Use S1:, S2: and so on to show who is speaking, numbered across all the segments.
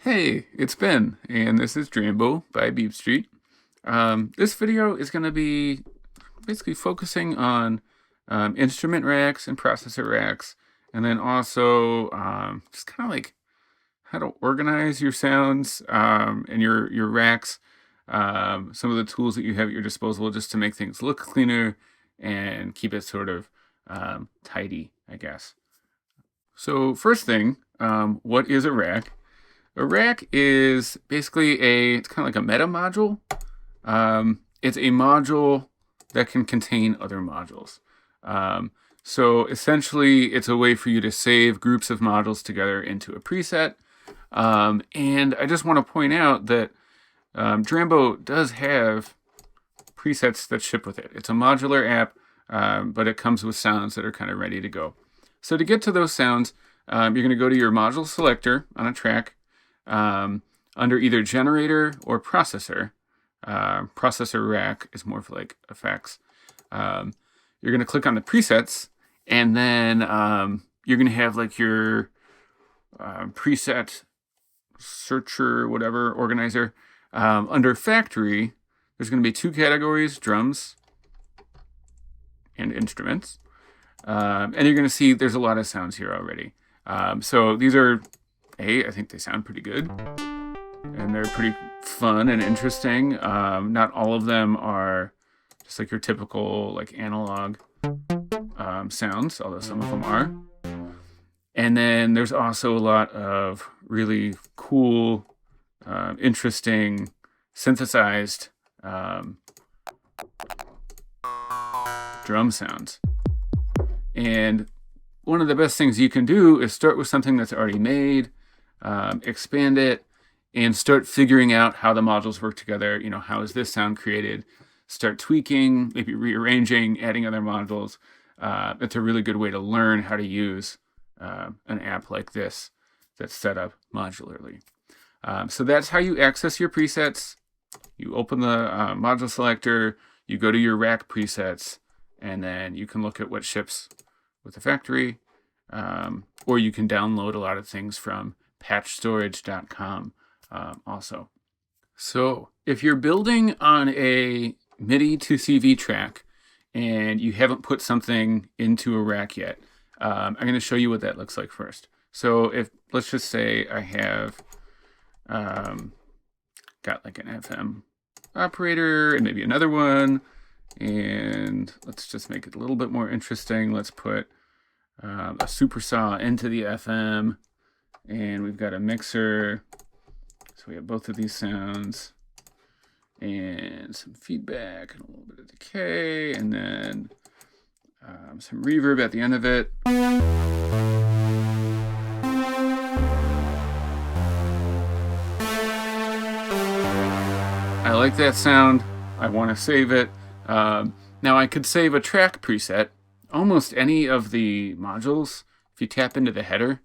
S1: Hey, it's Ben, and this is Drambo by BeepStreet. This video is going to be basically focusing on instrument racks and processor racks, and then also just kind of like how to organize your sounds and your racks, some of the tools that you have at your disposal just to make things look cleaner and keep it sort of tidy, I guess. So first thing, what is a rack? A rack is basically it's kind of like a meta module. It's a module that can contain other modules. So essentially, it's a way for you to save groups of modules together into a preset. And I just want to point out that Drambo does have presets that ship with it. It's a modular app, but it comes with sounds that are kind of ready to go. So to get to those sounds, you're going to go to your module selector on a track, under either generator or processor. Processor rack is more for like effects. You're going to click on the presets, and then you're going to have like your preset searcher, whatever, organizer. Under factory, there's going to be two categories: drums and instruments. And you're going to see there's a lot of sounds here already. So these are, I think they sound pretty good, and they're pretty fun and interesting. Not all of them are just like your typical like analog sounds, although some of them are. And then there's also a lot of really cool, interesting, synthesized drum sounds. And one of the best things you can do is start with something that's already made, expand it, and start figuring out how the modules work together. You know, how is this sound created? Start tweaking, maybe rearranging, adding other modules. It's a really good way to learn how to use an app like this that's set up modularly. So that's how you access your presets. You open the module selector, you go to your rack presets, and then you can look at what ships with the factory, or you can download a lot of things from patchstorage.com also. So if you're building on a MIDI to CV track and you haven't put something into a rack yet, I'm going to show you what that looks like first. So if, let's just say I have got like an FM operator and maybe another one, and let's just make it a little bit more interesting. Let's put a super saw into the FM, and we've got a mixer. So we have both of these sounds and some feedback and a little bit of decay, and then some reverb at the end of it. I like that sound. I want to save it. Now I could save a track preset. Almost any of the modules, if you tap into the header,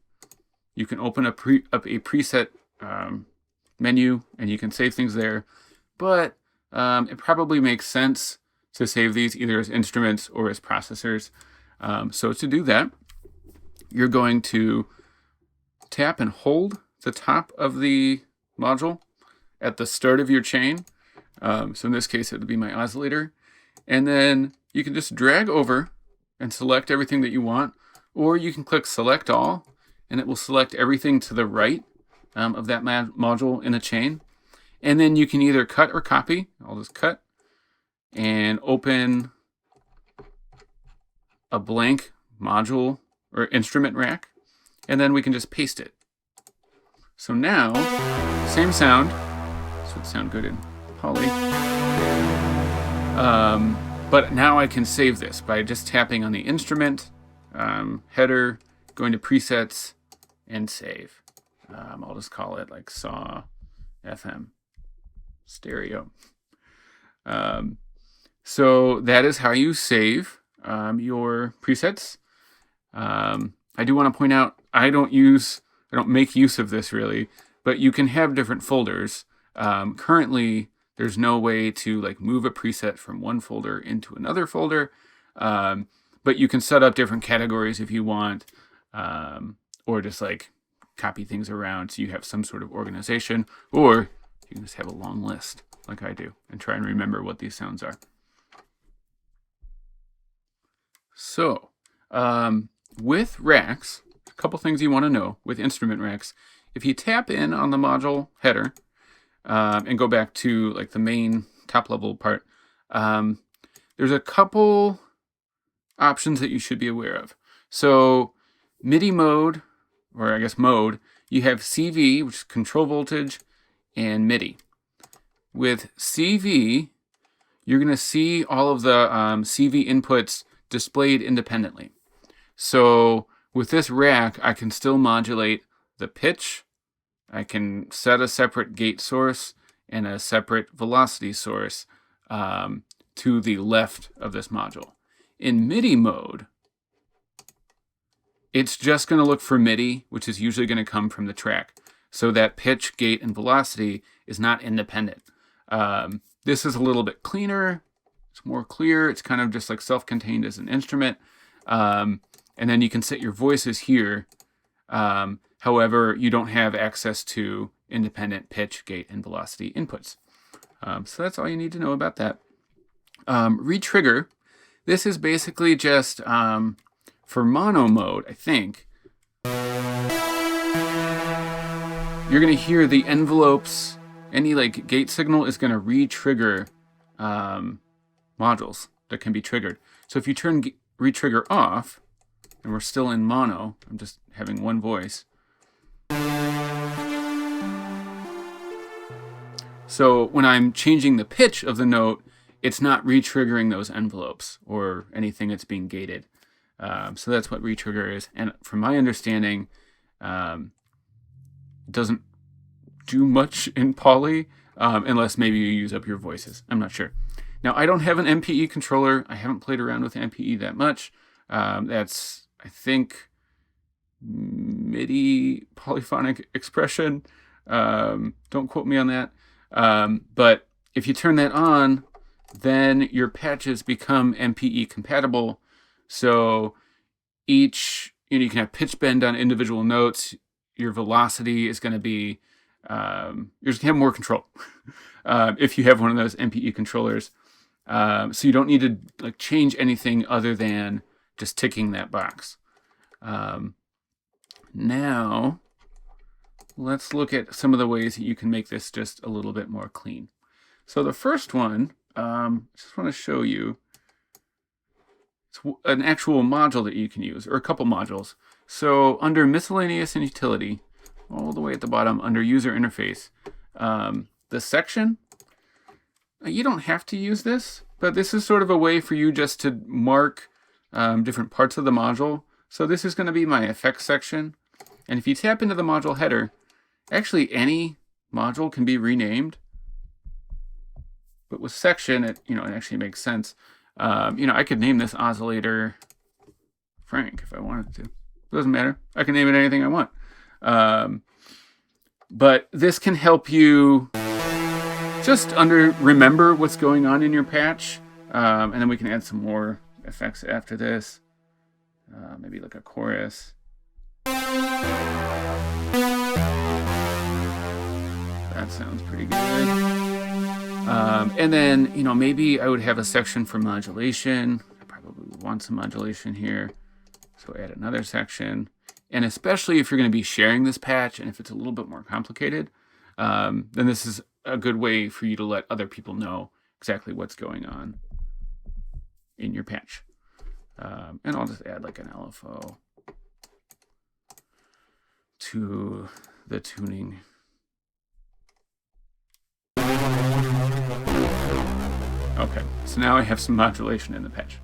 S1: you can open up a preset menu and you can save things there. But it probably makes sense to save these either as instruments or as processors. So to do that, you're going to tap and hold the top of the module at the start of your chain. So in this case, it would be my oscillator. And then you can just drag over and select everything that you want, or you can click select all, and it will select everything to the right of that module in a chain. And then you can either cut or copy. I'll just cut and open a blank module or instrument rack, and then we can just paste it. So now, same sound. This would sound good in Poly. But now I can save this by just tapping on the instrument header, going to presets, and save. I'll just call it like saw FM stereo. So that is how you save your presets. I do want to point out I don't make use of this really, but you can have different folders. Currently, there's no way to like move a preset from one folder into another folder, but you can set up different categories if you want, or just like copy things around so you have some sort of organization, or you can just have a long list like I do and try and remember what these sounds are. So with racks, a couple things you want to know with instrument racks. If you tap in on the module header and go back to like the main top level part, there's a couple options that you should be aware of. So MIDI mode, or I guess mode, you have CV, which is control voltage, and MIDI. With CV, you're going to see all of the CV inputs displayed independently. So with this rack, I can still modulate the pitch. I can set a separate gate source and a separate velocity source to the left of this module. In MIDI mode, it's just going to look for MIDI, which is usually going to come from the track. So that pitch, gate, and velocity is not independent. This is a little bit cleaner. It's more clear. It's kind of just like self-contained as an instrument. And then you can set your voices here. However, you don't have access to independent pitch, gate, and velocity inputs. So that's all you need to know about that. Retrigger. This is basically just for mono mode, I think. You're going to hear the envelopes. Any like gate signal is going to re-trigger modules that can be triggered. So if you turn retrigger off, and we're still in mono, I'm just having one voice. So when I'm changing the pitch of the note, it's not re-triggering those envelopes or anything that's being gated. So that's what retrigger is. And from my understanding, it doesn't do much in poly unless maybe you use up your voices. I'm not sure. Now, I don't have an MPE controller. I haven't played around with MPE that much. That's, I think, MIDI polyphonic expression. Don't quote me on that. But if you turn that on, then your patches become MPE compatible. So each, you can have pitch bend on individual notes. Your velocity is going to be, you're just going to have more control if you have one of those MPE controllers. So you don't need to like change anything other than just ticking that box. Now, let's look at some of the ways that you can make this just a little bit more clean. So the first one, I just want to show you. It's an actual module that you can use, or a couple modules. So under miscellaneous and utility, all the way at the bottom under user interface, the section, you don't have to use this, but this is sort of a way for you just to mark different parts of the module. So this is going to be my effects section. And if you tap into the module header, actually any module can be renamed. But with section, it actually makes sense. I could name this oscillator Frank if I wanted to. It doesn't matter. I can name it anything I want. But this can help you just remember what's going on in your patch. And then we can add some more effects after this. Maybe like a chorus. That sounds pretty good. And then, maybe I would have a section for modulation. I probably would want some modulation here. So add another section. And especially if you're going to be sharing this patch and if it's a little bit more complicated, then this is a good way for you to let other people know exactly what's going on in your patch. And I'll just add like an LFO to the tuning. Okay, so now I have some modulation in the patch.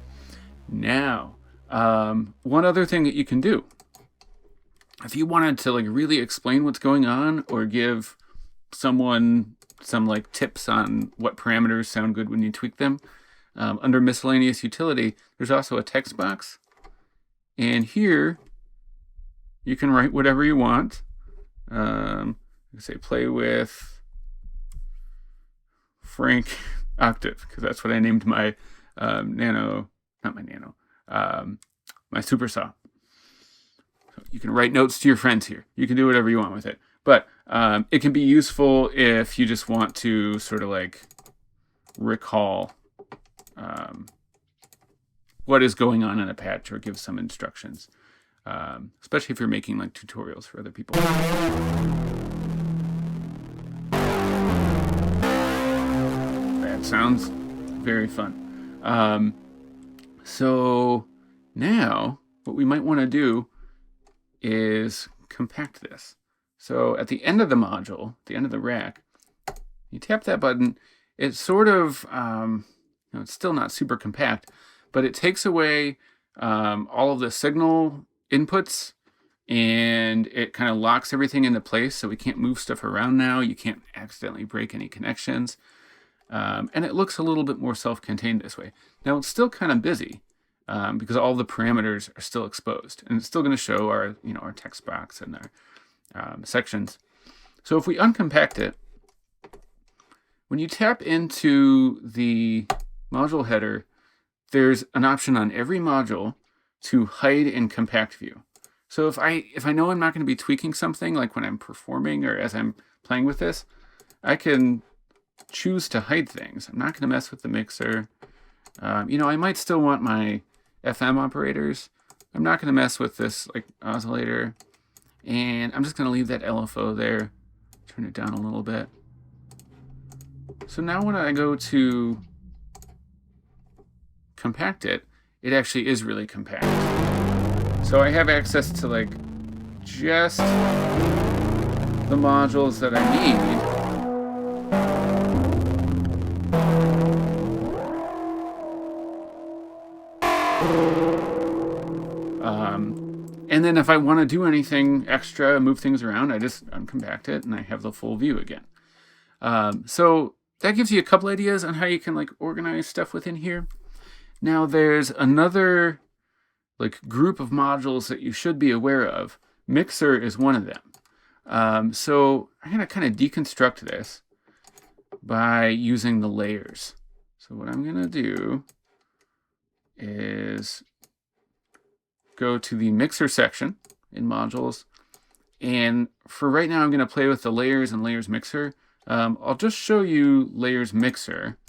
S1: Now, one other thing that you can do, if you wanted to like really explain what's going on or give someone some like tips on what parameters sound good when you tweak them, under miscellaneous utility, there's also a text box. And here, you can write whatever you want. Say play with Frank octave, because that's what I named my my super saw. So You can write notes to your friends here. You can do whatever you want with it. But it can be useful if you just want to sort of like recall what is going on in a patch or give some instructions, especially if you're making like tutorials for other people. That sounds very fun. So now what we might want to do is compact this. So at the end of the module, the end of the rack, you tap that button. It's sort of, it's still not super compact, but it takes away all of the signal inputs, and it kind of locks everything into place, so we can't move stuff around now. You can't accidentally break any connections. And it looks a little bit more self-contained this way. Now it's still kind of busy because all the parameters are still exposed, and it's still going to show our, our text box and our sections. So if we uncompact it, when you tap into the module header, there's an option on every module to hide in compact view. So if I know I'm not going to be tweaking something, like when I'm performing or as I'm playing with this, I can choose to hide things. I'm not going to mess with the mixer. I might still want my FM operators. I'm not going to mess with this like oscillator, and I'm just going to leave that LFO there. Turn it down a little bit. So now when I go to compact it, it actually is really compact. So I have access to like just the modules that I need. And then if I want to do anything extra, move things around, I just uncompact it and I have the full view again. So that gives you a couple ideas on how you can like organize stuff within here. Now there's another like group of modules that you should be aware of. Mixer is one of them. So I'm going to kind of deconstruct this by using the layers. So what I'm going to do is go to the mixer section in modules. And for right now, I'm going to play with the layers and layers mixer. I'll just show you layers mixer.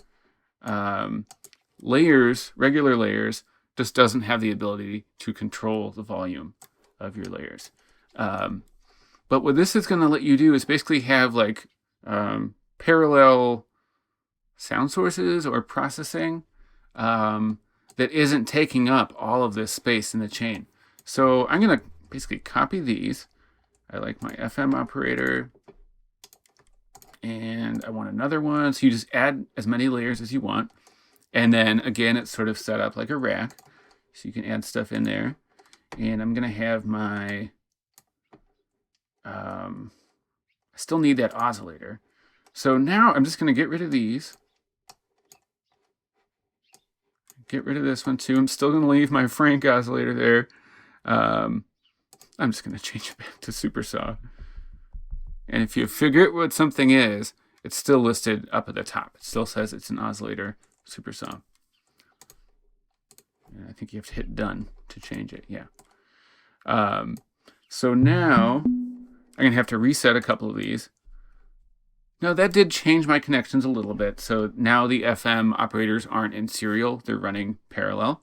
S1: Layers, regular layers, just doesn't have the ability to control the volume of your layers. But what this is going to let you do is basically have like parallel sound sources or processing that isn't taking up all of this space in the chain. So I'm going to basically copy these. I like my FM operator, and I want another one. So you just add as many layers as you want. And then again, it's sort of set up like a rack. So you can add stuff in there. And I'm going to have my, I still need that oscillator. So now I'm just going to get rid of these. Get rid of this one too. I'm still going to leave my Frank oscillator there. I'm just going to change it back to super saw. And if you figure out what something is, it's still listed up at the top. It still says it's an oscillator super saw. And I think you have to hit done to change it. Yeah. So now I'm going to have to reset a couple of these. Now that did change my connections a little bit. So now the FM operators aren't in serial. They're running parallel.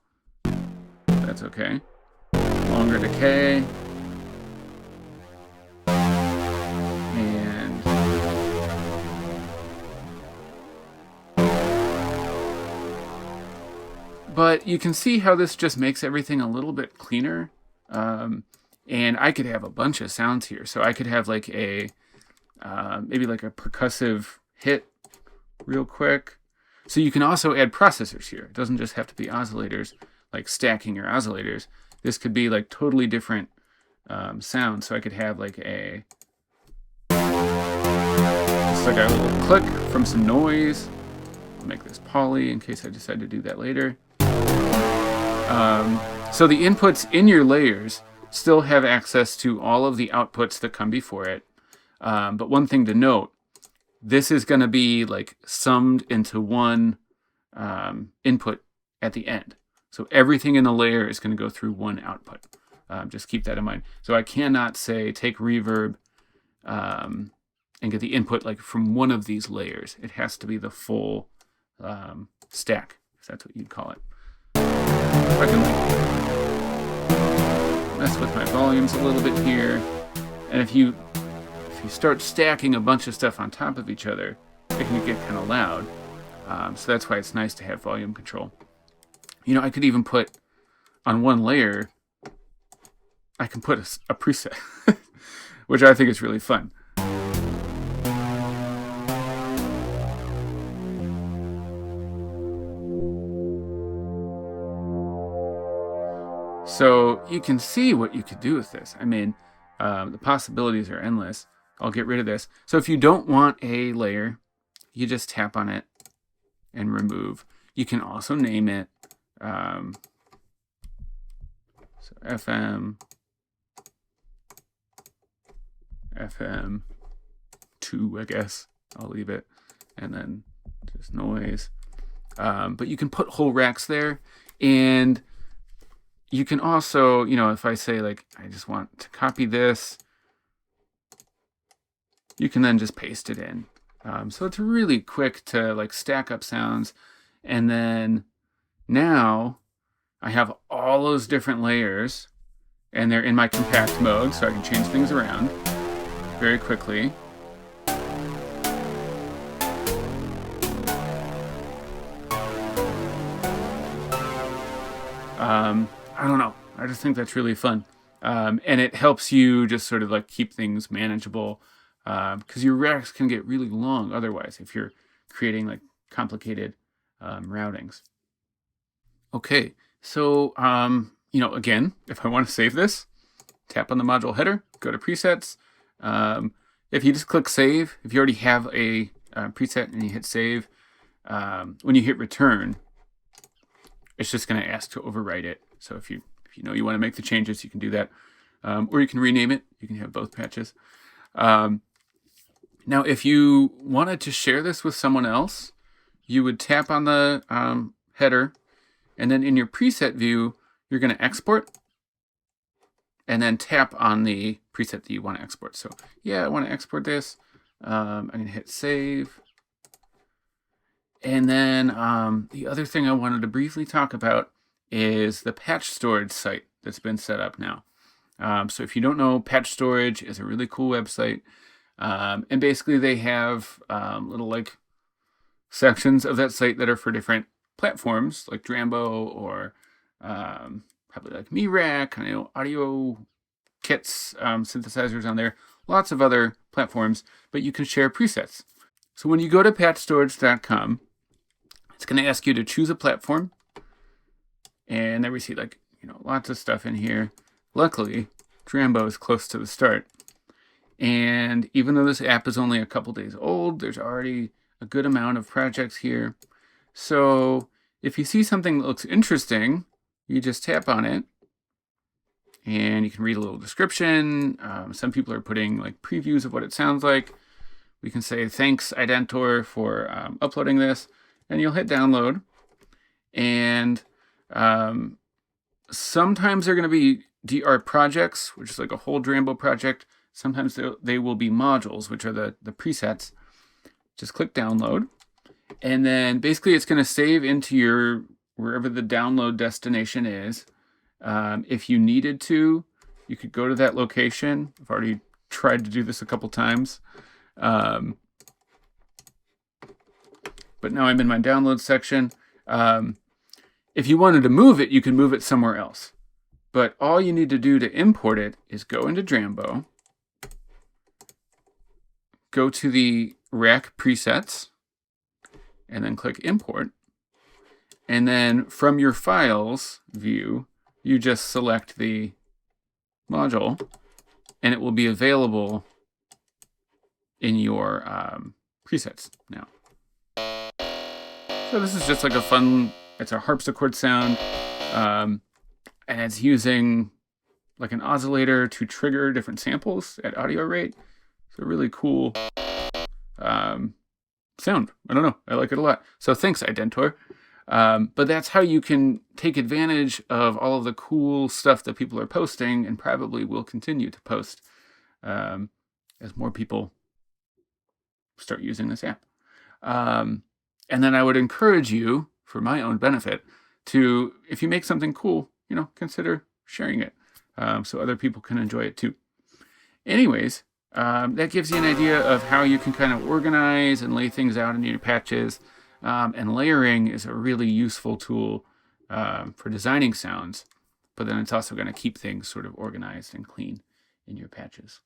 S1: That's okay. Longer decay. And but you can see how this just makes everything a little bit cleaner. And I could have a bunch of sounds here. So I could have like a maybe like a percussive hit real quick. So you can also add processors here. It doesn't just have to be oscillators, like stacking your oscillators. This could be like totally different sounds. So I could have like a, just like a little click from some noise. I'll make this poly in case I decide to do that later. So the inputs in your layers still have access to all of the outputs that come before it. But one thing to note, this is going to be like summed into one input at the end. So everything in the layer is going to go through one output. Just keep that in mind. So I cannot say take reverb and get the input like from one of these layers. It has to be the full stack, if that's what you'd call it. I can mess with my volumes a little bit here, and if you start stacking a bunch of stuff on top of each other, it can get kind of loud. So that's why it's nice to have volume control. You know, I could even put on one layer, I can put a preset, which I think is really fun. So you can see what you could do with this. I mean, the possibilities are endless. I'll get rid of this. So if you don't want a layer, you just tap on it and remove. You can also name it. So FM 2, I guess. I'll leave it. And then just noise. But you can put whole racks there. And you can also, you know, if I say like, I just want to copy this, you can then just paste it in. So it's really quick to like stack up sounds. And then now I have all those different layers and they're in my compact mode, so I can change things around very quickly. I don't know. I just think that's really fun. And it helps you just sort of like keep things manageable, because your racks can get really long otherwise if you're creating like complicated routings. Okay, so you know, again, if I want to save this, tap on the module header, go to presets. If you just click save, if you already have a preset and you hit save, when you hit return, it's just going to ask to overwrite it. So if you know you want to make the changes, you can do that, or you can rename it. You can have both patches. Now, if you wanted to share this with someone else, you would tap on the header, and then in your preset view, you're going to export, and then tap on the preset that you want to export. So yeah, I want to export this. I'm going to hit save. And then the other thing I wanted to briefly talk about is the patch storage site that's been set up now. So if you don't know, Patch Storage is a really cool website. And basically they have little like sections of that site that are for different platforms like Drambo or probably like MeRack, you know, audio kits, synthesizers on there, lots of other platforms, but you can share presets. So when you go to patchstorage.com, it's going to ask you to choose a platform. And there we see like, you know, lots of stuff in here. Luckily, Drambo is close to the start. And even though this app is only a couple days old, there's already a good amount of projects here. So if you see something that looks interesting, you just tap on it and you can read a little description. Some people are putting like previews of what it sounds like. We can say, thanks, Identor, for uploading this. And you'll hit download. And sometimes they're going to be DR projects, which is like a whole Drambo project. Sometimes they will be modules, which are the presets. Just click download. And then basically it's going to save into your wherever the download destination is. If you needed to, you could go to that location. I've already tried to do this a couple times. But now I'm in my download section. If you wanted to move it, you can move it somewhere else. But all you need to do to import it is go into Drambo, go to the rack presets, and then click import. And then from your files view, you just select the module, and it will be available in your presets now. So this is just like a fun, it's a harpsichord sound, and it's using like an oscillator to trigger different samples at audio rate. So really cool sound. I don't know, I like it a lot. So thanks, Identor. But that's how you can take advantage of all of the cool stuff that people are posting and probably will continue to post as more people start using this app. And then I would encourage you, for my own benefit, to, if you make something cool, consider sharing it so other people can enjoy it too. Anyways, that gives you an idea of how you can kind of organize and lay things out in your patches. And layering is a really useful tool for designing sounds, but then it's also going to keep things sort of organized and clean in your patches.